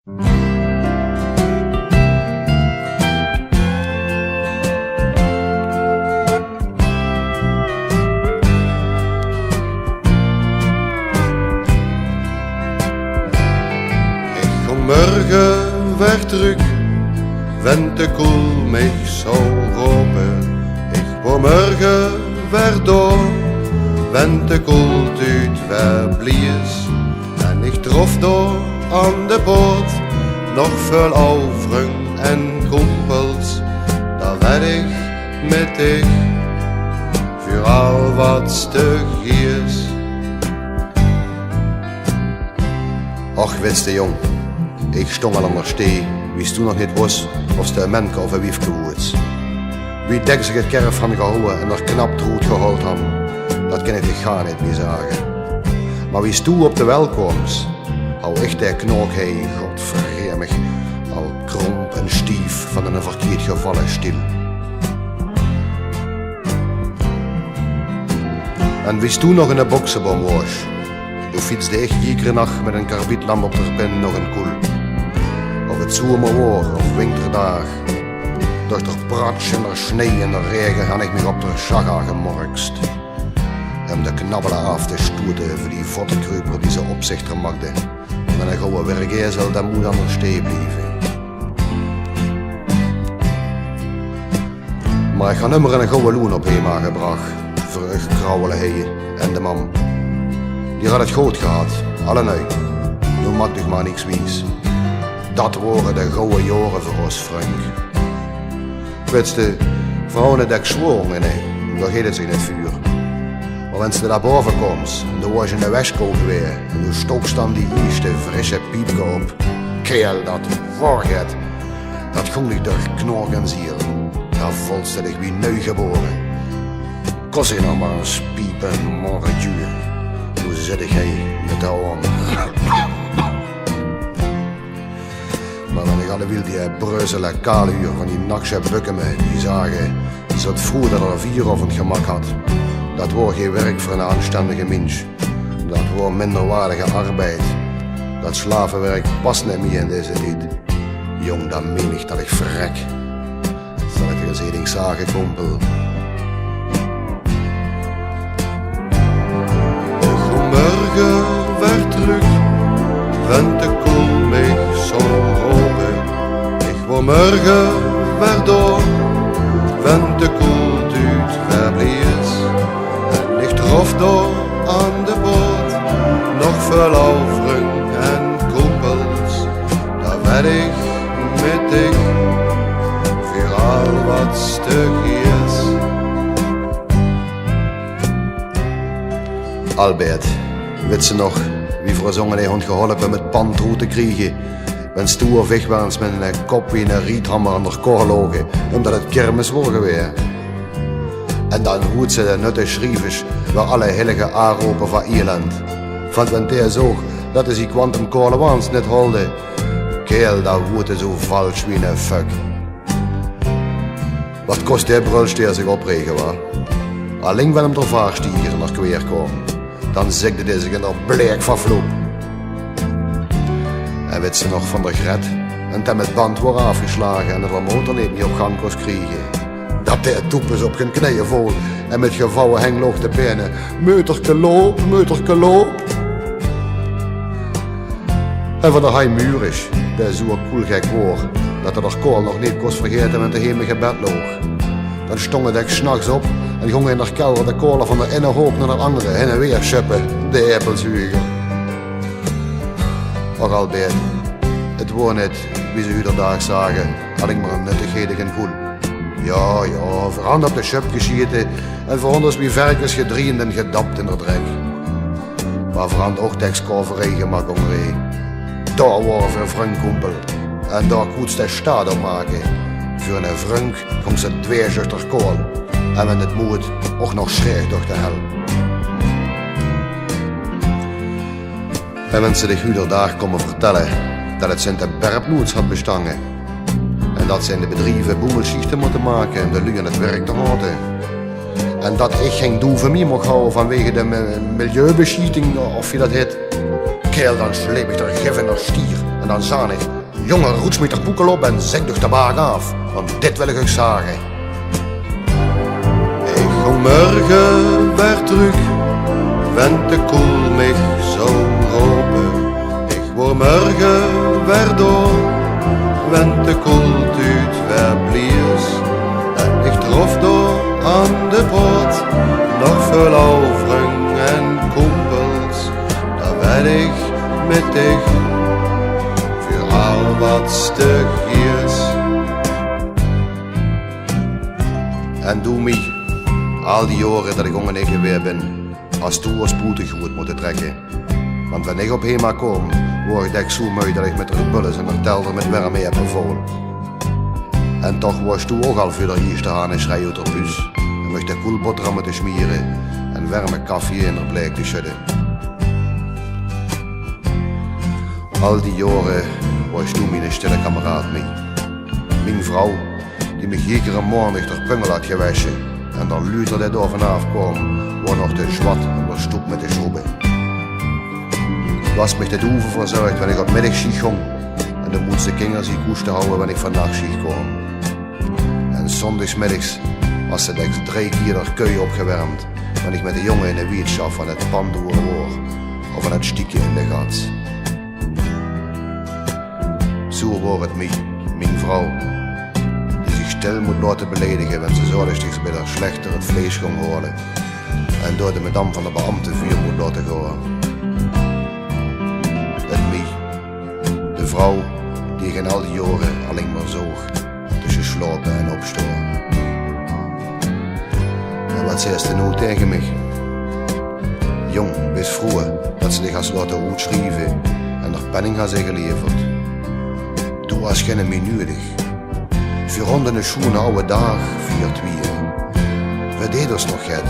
Morgen werd terug, wenn de koel mich so roepen. Ik wou morgen weer door, wenn de koeltuit weer blies. En ik trof door aan de poort nog veel overen en kumpels. Daar werd ik met dich voor al wat stug is. Och, witste jong. Ik stond al aan de stee, wist toen nog niet was of de menke of een wiefke woeds. Wie dek zich het kerf van gehouden en er knap troet gehoord had, dat kan ik ga niet meer zeggen. Maar wie stoe op de welkomst, hou echt de knok heen, godvergemmig, al kromp en stief van een verkeerd gevallen stil. En wie stoe nog in de boksenboom was, toen fietste ik iedere nacht met een karbietlamp op de pen nog een koel. Of het zomerwoor of winterdag, door de pratsch en de snee en de regen ga ik me op de saga gemorkst. Om de knabbelen af te stoeten voor die voddenkruiper die ze opzichter maakte. En een gouden werkgezel, dat moet aan de stee blijven. Maar ik ga nummer een gouden loon op hem aangebracht, voor een krauwele heen en de man. Die had het goed gehad, alle nu. Nu maakt ik maar niks wies. Dat worden de gouden jaren voor ons, Frank. Weet je, vrouwen dat ik zwoer, nee, daar gaat het zich niet vuur. Maar als je daar boven komt, dan was je in de westkoop weer. En toen stok dan die eerste frisse piepke op. Keel, dat voorget. Dat ging ik door knork en ziel. Daar voelt ze dich wie nieuw geboren. Kost je nog maar een spiepen morgen duur. Toen zit ik heen met de oren. Maar dan ik alle wil die breuzele kaaluur van die naksche bukken me, die zagen, die zat vroeg dat er 4 of het gemak had. Dat wordt geen werk voor een aanstandige mens. Dat wordt minderwaardige arbeid. Dat slavenwerk past niet meer in deze tijd. Jong, dan meen ik dat ik verrek. Zal ik er eens een zagen, kompel. Morgen werd terug, wenn de koel mich zo roepen. Ik wou morgen weer door, wenn de koeltuit weer blies. En ik trof door aan de boot nog veel overen en kumpels. Daar werd ik met dich voor al wat stuk is. Albert, weet ze nog, wie voor zongen die hond geholpen met pandroet te krijgen? Ben stoer wegwaans met een kop wie een riethammer aan de kor logen, omdat het kermis wordt geweest. En dan hoed ze de nutte schrievers waar alle heilige aanroepen van Ierland. Want wenn der zog, dat is die quantum kolenwaans net holde. Keel, dat wordt zo vals wie een fuck. Wat kost die brulsteer zich opregen, wa? Alleen wel hem door vaarstiger en naar kweer komen. Dan zegde hij zich in de bleek van vloep. En weet ze nog van de gret en dan met band wordt afgeslagen en de motor niet op gang kon krijgen. Dat hij toepes op zijn knieën vol en met gevouwen hengloog de benen. Meuterke loop, meuterke loop. En van de hij muurisch, dat is zo'n koel gek woord, dat hij de kool nog niet kost vergeten met de hemige bed loog. Dan stongen ik s'nachts op en gingen in de kelder de kolen van de ene hoop naar de andere heen en weer schuppen, de appelzuiger. Och Albert, het woord net, wie ze u er dag zagen, had ik maar een nuttigheden en koel. Ja, verand op de schub geschieten en voor ons wie verkers gedriend en gedapt in de drek. Maar verand ook tekstkoverij gemak omree. Daar waren voor een vriendkoempel en daar koets de staat op maken. Voor een vriend komt ze tweezuchter kool en wenn het moet, ook nog schreeuwt door de hel. En wenn ze de goede dag komen vertellen dat het zijn de berpnoets had bestangen. En dat ze in de bedrijven boemelschichten moeten maken en de lui aan het werk te houden. En dat ik geen doel voor mij mag houden vanwege de milieubeschieting of je dat heet. Keel, dan sleep ik er gif in de stier en dan zaan ik Jongen, roets met de poekel op en zek de baag af, want dit wil ik ook zagen. Ik ga morgen weer terug, wenn de koel mich zo roepen. Ik word morgen weer door, wenn de koeltuut weer blies. En ik trof door aan de poort nog veel overen en kumpels. Daar werd ik met dich voor al wat stuk is. En doe mij, al die jaren dat ik ongenegen weer ben, als toe als spoedig goed moeten trekken. Want wanneer ik op Hema kom, word ik zo moe dat ik met de bullen en de telder met warm mee heb vol. En toch was toe ook al veel hier te gaan en schreeuw uit de bus. En moest de koelboterhammen te smeren en warme koffie in de bleek te schudden. Al die jaren was toen mijn stille kameraad mee. Mijn vrouw, die me iedere morgen ter pungel had gewassen. En dan luider dit over afkwam, was nog de zwart en de stoep met de schoeben. Was me dit oeven verzorgd wanneer ik op middagschiet ging. En de moedste kinderen die koesten houden wanneer ik van nachtschiet kwam. En zondagsmiddags was ze de 3 keer de keuken opgewarmd. Wanneer ik met de jongen in de wietschaf van het pan door hoor. Of van het stiekje in de gat. Zo wordt het mij, mijn vrouw, die zich stil moet laten beledigen wanneer ze zorgstigs bij haar slechter het vlees gaan horen en door de madame van de beambte vuur moet laten gaan. Het mij, de vrouw die ik in al die jaren alleen maar zoog tussen slapen en opstaan. En wat zei ze nu tegen mij? Jong, wees vroeger dat ze zich als laten uitschrijven en haar penning had ze geleverd. Toen was geen minutig. Voor ronden een schoene oude dag, 4-2. We deden ons nog het.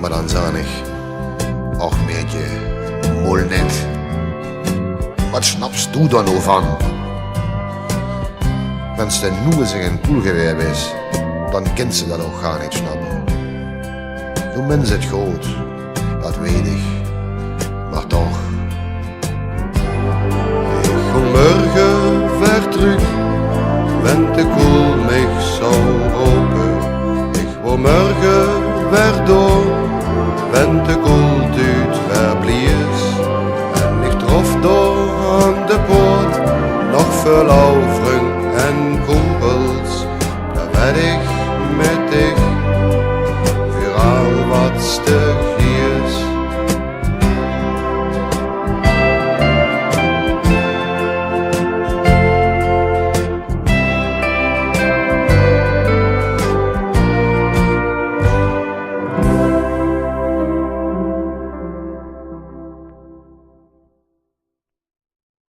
Maar dan zag ik, ach meentje, mol net. Wat snapst du dan nou van? Wens de nu zich een koelgeweer is, dan kent ze dat ook gar niet snappen. Toen ben ze het groot, dat weet ik, maar toch. Morgen weer terug, wenn de koel mich zo roepen. Ik word morgen weer door, wenn de koeltuut weer blies. En ik trof door aan de poort nog veel overen en koel.